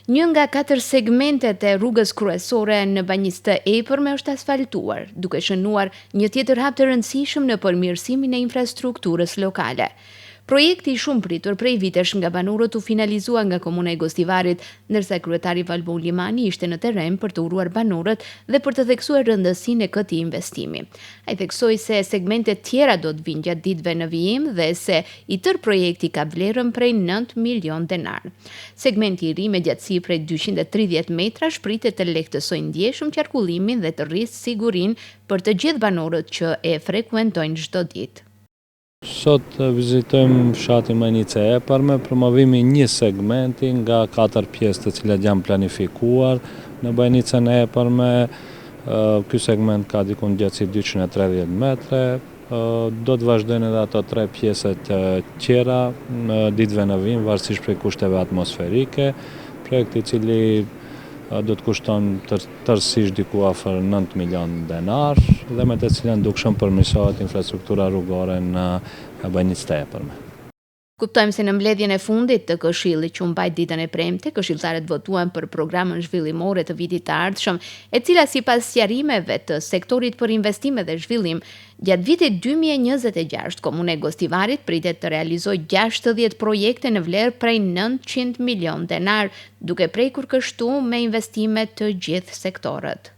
Një nga 4 segmentet e rrugës kryesore në Banjisë të Epërme është asfaltuar, duke shënuar një tjetër hap të rëndësishëm në përmirësimin e infrastrukturës lokale. Projekti I shumë pritur prej vitesh nga banorët u finalizua nga Komuna e Gostivarit, ndërsa kryetari Valbon Limani ishte në terren për të uruar banorët dhe për të theksuar rëndësinë e këtij investimi. Ai theksoi se segmentet tjera do të vinë gjatë ditëve në vijim dhe se I tërë projekti ka vlerën prej 9 milion denar. Segmenti I ri me gjatësi prej 230 metrash pritet të lehtësojë ndjeshëm qarkullimin dhe të rrisë sigurinë për të gjithë banorët që e frekuentojnë çdo ditë. Sot vizitojmë fshatin Banjica e Epërme, promovimi një segmenti nga 4 pjesë të cilat janë planifikuar në Banjicën e Epërme. Ky segment ka dikun gjatësi 230 metre. Do të vazhdojnë edhe ato 3 pjesët tjera në ditëve në vijim, varësisht prej kushteve atmosferike. Projekti I cili do të kushton tërësisht diku afër 9 milion denar dhe me të cilën dukshëm përmirësohet infrastruktura rrugore në Banjicë të Epërme. Kuptojmë se në mbledhjen e fundit të Këshillit që u mbajt ditën e premte, këshilltarët votuan për programën zhvillimore të vitit të ardhshëm, e cila sipas sqarimeve të sektorit për investime dhe zhvillim, gjatë vitit 2026, Komuna e Gostivarit pritet të realizojë 60 projekte në vlerë prej 900 milion denar, duke prekur kështu me investime të gjithë sektorët.